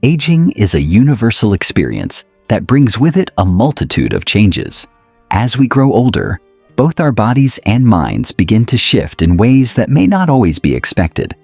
Aging is a universal experience that brings with it a multitude of changes. As we grow older, both our bodies and minds begin to shift in ways that may not always be expected.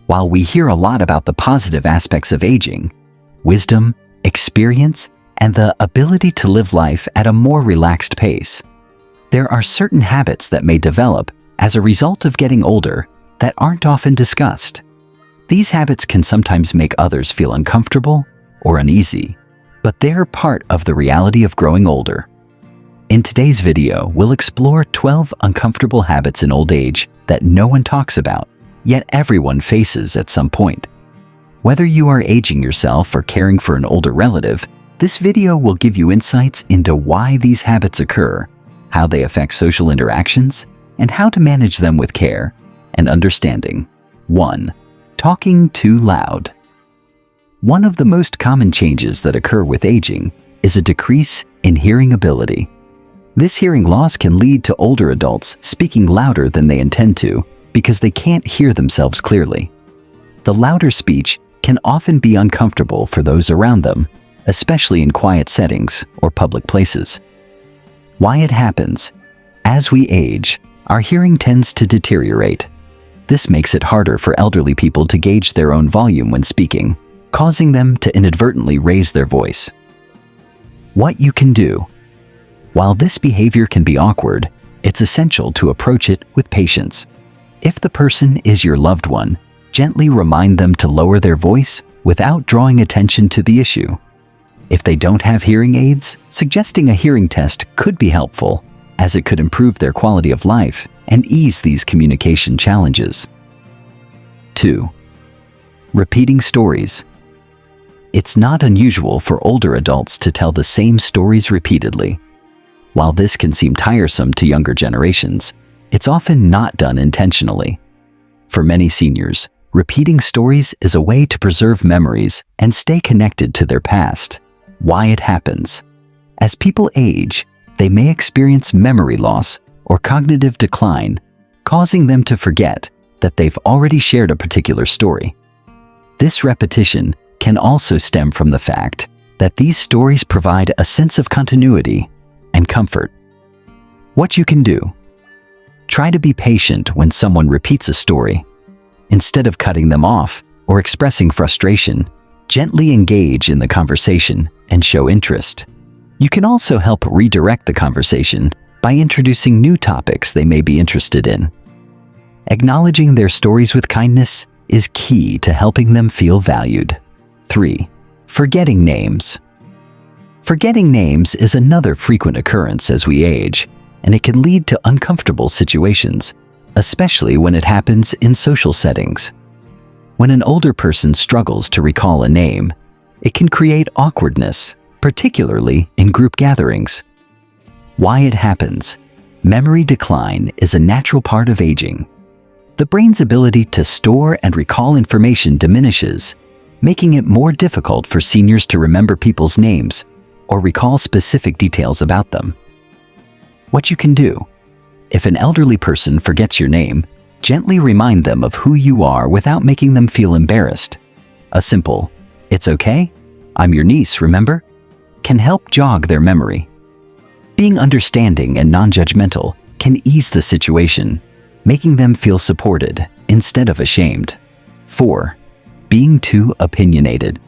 While we hear a lot about the positive aspects of aging, wisdom, experience, and the ability to live life at a more relaxed pace, there are certain habits that may develop as a result of getting older that aren't often discussed. These habits can sometimes make others feel uncomfortable or uneasy, but they're part of the reality of growing older. In today's video, we'll explore 12 uncomfortable habits in old age that no one talks about, yet everyone faces at some point. Whether you are aging yourself or caring for an older relative, this video will give you insights into why these habits occur, how they affect social interactions, and how to manage them with care and understanding. 1. Talking too loud. One of the most common changes that occur with aging is a decrease in hearing ability. This hearing loss can lead to older adults speaking louder than they intend to because they can't hear themselves clearly. The louder speech can often be uncomfortable for those around them, especially in quiet settings or public places. Why it happens? As we age, our hearing tends to deteriorate. This makes it harder for elderly people to gauge their own volume when speaking, causing them to inadvertently raise their voice. What you can do. While this behavior can be awkward, it's essential to approach it with patience. If the person is your loved one, gently remind them to lower their voice without drawing attention to the issue. If they don't have hearing aids, suggesting a hearing test could be helpful, as it could improve their quality of life and ease these communication challenges. 2. Repeating stories. It's not unusual for older adults to tell the same stories repeatedly. While this can seem tiresome to younger generations, it's often not done intentionally. For many seniors, repeating stories is a way to preserve memories and stay connected to their past. Why it happens. As people age, they may experience memory loss or cognitive decline, causing them to forget that they've already shared a particular story. This repetition can also stem from the fact that these stories provide a sense of continuity and comfort. What you can do. Try to be patient when someone repeats a story. Instead of cutting them off or expressing frustration, gently engage in the conversation and show interest. You can also help redirect the conversation by introducing new topics they may be interested in. Acknowledging their stories with kindness is key to helping them feel valued. 3. Forgetting names. Forgetting names is another frequent occurrence as we age, and it can lead to uncomfortable situations, especially when it happens in social settings. When an older person struggles to recall a name, it can create awkwardness, particularly in group gatherings. Why it happens. Memory decline is a natural part of aging. The brain's ability to store and recall information diminishes, making it more difficult for seniors to remember people's names or recall specific details about them. What you can do. If an elderly person forgets your name, gently remind them of who you are without making them feel embarrassed. A simple, "It's okay, I'm your niece, remember?" can help jog their memory. Being understanding and non-judgmental can ease the situation, making them feel supported instead of ashamed. 4. Being too opinionated.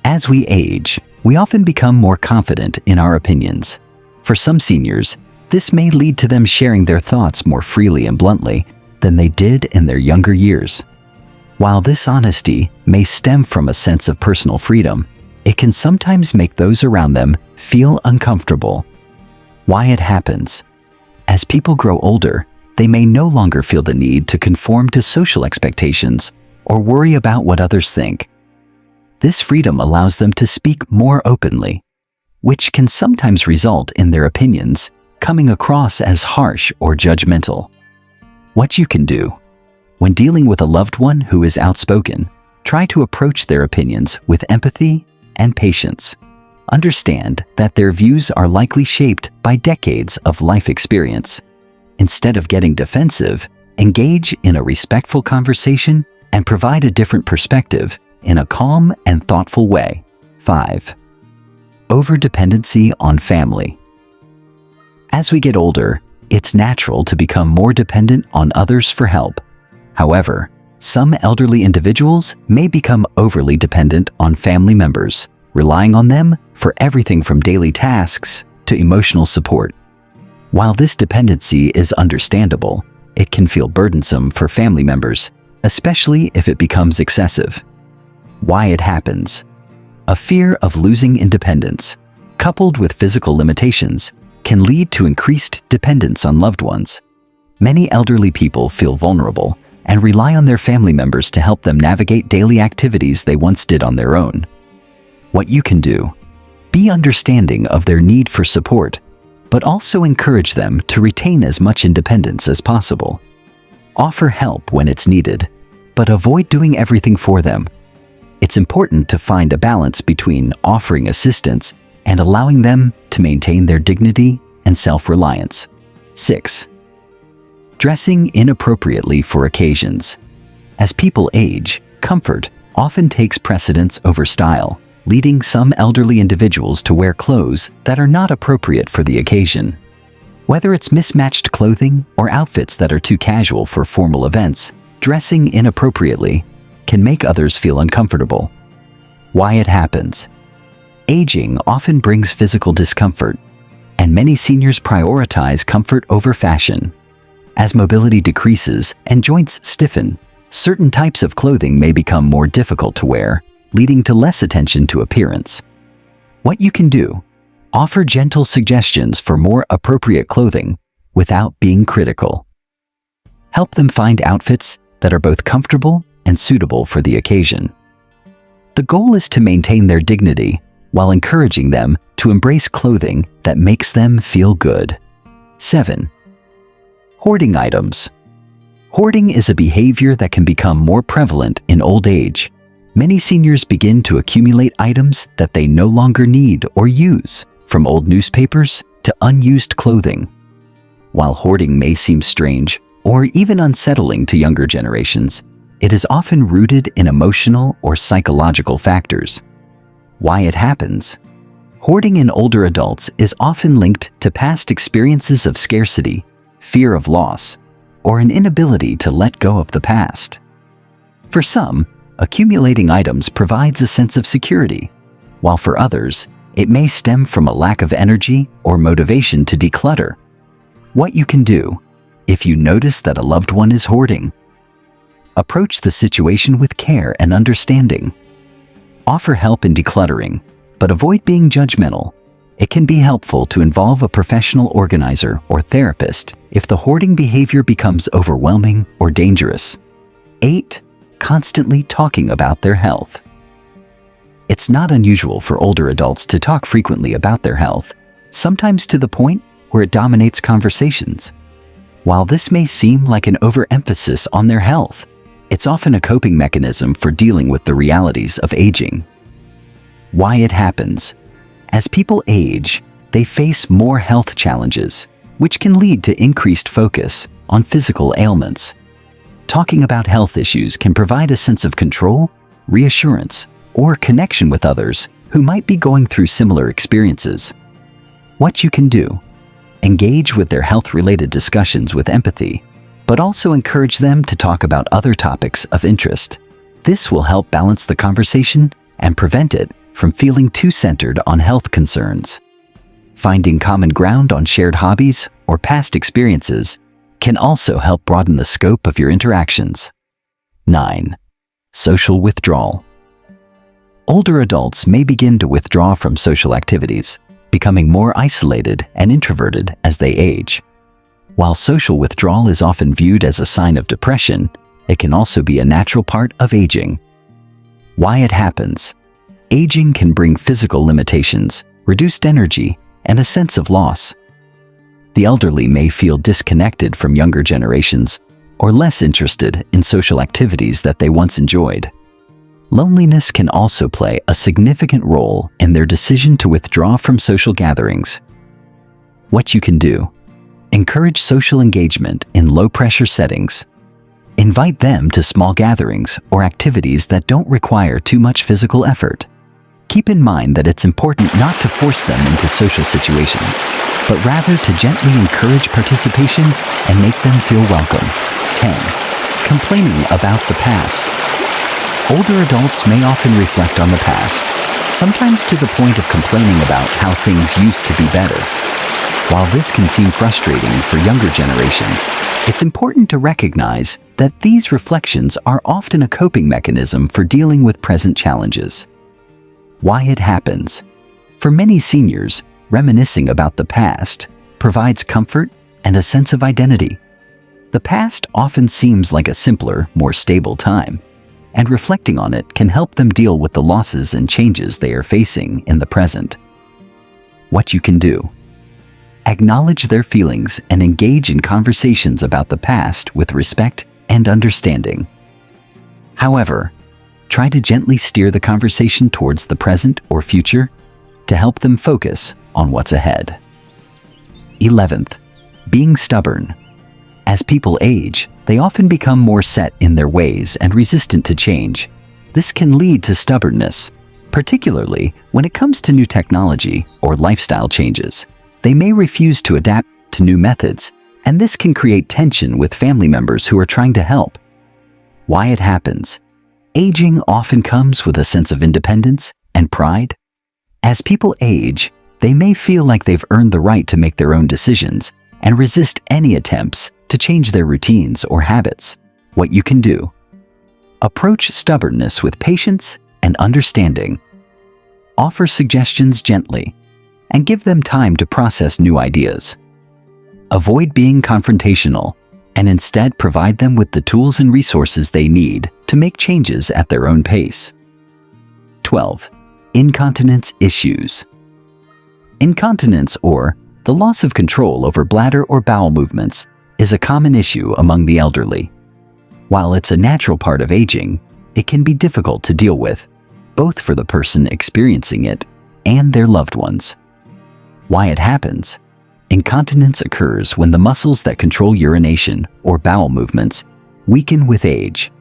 As we age, we often become more confident in our opinions. For some seniors, this may lead to them sharing their thoughts more freely and bluntly than they did in their younger years. While this honesty may stem from a sense of personal freedom, it can sometimes make those around them feel uncomfortable. Why it happens. As people grow older, they may no longer feel the need to conform to social expectations or worry about what others think. This freedom allows them to speak more openly, which can sometimes result in their opinions coming across as harsh or judgmental. What you can do. When dealing with a loved one who is outspoken, try to approach their opinions with empathy and patience. Understand that their views are likely shaped by decades of life experience. Instead of getting defensive, engage in a respectful conversation and provide a different perspective in a calm and thoughtful way. 5. Overdependency on family. As we get older, it's natural to become more dependent on others for help. However, some elderly individuals may become overly dependent on family members, relying on them for everything from daily tasks to emotional support. While this dependency is understandable, it can feel burdensome for family members, especially if it becomes excessive. Why it happens. A fear of losing independence, coupled with physical limitations, can lead to increased dependence on loved ones. Many elderly people feel vulnerable and rely on their family members to help them navigate daily activities they once did on their own. What you can do: be understanding of their need for support, but also encourage them to retain as much independence as possible. Offer help when it's needed, but avoid doing everything for them. It's important to find a balance between offering assistance and allowing them to maintain their dignity and self-reliance. 6. Dressing inappropriately for occasions. As people age, comfort often takes precedence over style, leading some elderly individuals to wear clothes that are not appropriate for the occasion. Whether it's mismatched clothing or outfits that are too casual for formal events, dressing inappropriately can make others feel uncomfortable. Why it happens. Aging often brings physical discomfort, and many seniors prioritize comfort over fashion. As mobility decreases and joints stiffen, certain types of clothing may become more difficult to wear, leading to less attention to appearance. What you can do: offer gentle suggestions for more appropriate clothing without being critical. Help them find outfits that are both comfortable and suitable for the occasion. The goal is to maintain their dignity while encouraging them to embrace clothing that makes them feel good. 7. Hoarding items. Hoarding is a behavior that can become more prevalent in old age. Many seniors begin to accumulate items that they no longer need or use, from old newspapers to unused clothing. While hoarding may seem strange or even unsettling to younger generations, it is often rooted in emotional or psychological factors. Why it happens. Hoarding in older adults is often linked to past experiences of scarcity, fear of loss, or an inability to let go of the past. For some, accumulating items provides a sense of security, while for others, it may stem from a lack of energy or motivation to declutter. What you can do: if you notice that a loved one is hoarding, approach the situation with care and understanding. Offer help in decluttering, but avoid being judgmental. It can be helpful to involve a professional organizer or therapist if the hoarding behavior becomes overwhelming or dangerous. 8. Constantly talking about their health. It's not unusual for older adults to talk frequently about their health, sometimes to the point where it dominates conversations. While this may seem like an overemphasis on their health, it's often a coping mechanism for dealing with the realities of aging. Why it happens. As people age, they face more health challenges, which can lead to increased focus on physical ailments. Talking about health issues can provide a sense of control, reassurance, or connection with others who might be going through similar experiences. What you can do: engage with their health-related discussions with empathy, but also encourage them to talk about other topics of interest. This will help balance the conversation and prevent it from feeling too centered on health concerns. Finding common ground on shared hobbies or past experiences can also help broaden the scope of your interactions. 9. Social withdrawal. Older adults may begin to withdraw from social activities, becoming more isolated and introverted as they age. While social withdrawal is often viewed as a sign of depression, it can also be a natural part of aging. Why it happens. Aging can bring physical limitations, reduced energy, and a sense of loss. The elderly may feel disconnected from younger generations or less interested in social activities that they once enjoyed. Loneliness can also play a significant role in their decision to withdraw from social gatherings. What you can do: encourage social engagement in low-pressure settings. Invite them to small gatherings or activities that don't require too much physical effort. Keep in mind that it's important not to force them into social situations, but rather to gently encourage participation and make them feel welcome. 10. Complaining about the past. Older adults may often reflect on the past, sometimes to the point of complaining about how things used to be better. While this can seem frustrating for younger generations, it's important to recognize that these reflections are often a coping mechanism for dealing with present challenges. Why it happens. For many seniors, reminiscing about the past provides comfort and a sense of identity. The past often seems like a simpler, more stable time, and reflecting on it can help them deal with the losses and changes they are facing in the present. What you can do. Acknowledge their feelings and engage in conversations about the past with respect and understanding. However, try to gently steer the conversation towards the present or future to help them focus on what's ahead. 11th, being stubborn. As people age, they often become more set in their ways and resistant to change. This can lead to stubbornness, particularly when it comes to new technology or lifestyle changes. They may refuse to adapt to new methods, and this can create tension with family members who are trying to help. Why it happens. Aging often comes with a sense of independence and pride. As people age, they may feel like they've earned the right to make their own decisions and resist any attempts to change their routines or habits. What you can do. Approach stubbornness with patience and understanding. Offer suggestions gently and give them time to process new ideas. Avoid being confrontational and instead provide them with the tools and resources they need to make changes at their own pace. 12. Incontinence issues. Incontinence, or the loss of control over bladder or bowel movements, is a common issue among the elderly. While it's a natural part of aging, it can be difficult to deal with, both for the person experiencing it and their loved ones. Why it happens. Incontinence occurs when the muscles that control urination or bowel movements weaken with age.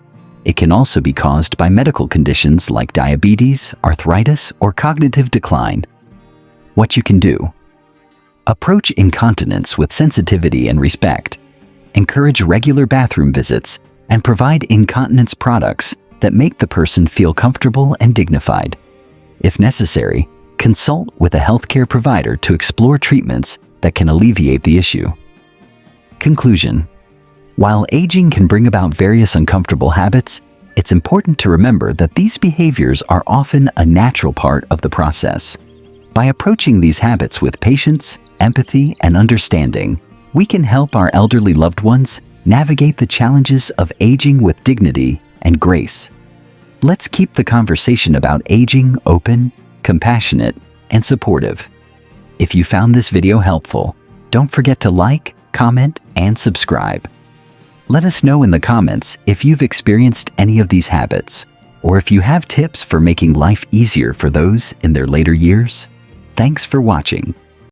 It can also be caused by medical conditions like diabetes, arthritis, or cognitive decline. What you can do. Approach incontinence with sensitivity and respect. Encourage regular bathroom visits and provide incontinence products that make the person feel comfortable and dignified. If necessary, consult with a healthcare provider to explore treatments that can alleviate the issue. Conclusion. While aging can bring about various uncomfortable habits, it's important to remember that these behaviors are often a natural part of the process. By approaching these habits with patience, empathy, and understanding, we can help our elderly loved ones navigate the challenges of aging with dignity and grace. Let's keep the conversation about aging open, compassionate, and supportive. If you found this video helpful, don't forget to like, comment, and subscribe. Let us know in the comments if you've experienced any of these habits, or if you have tips for making life easier for those in their later years. Thanks for watching.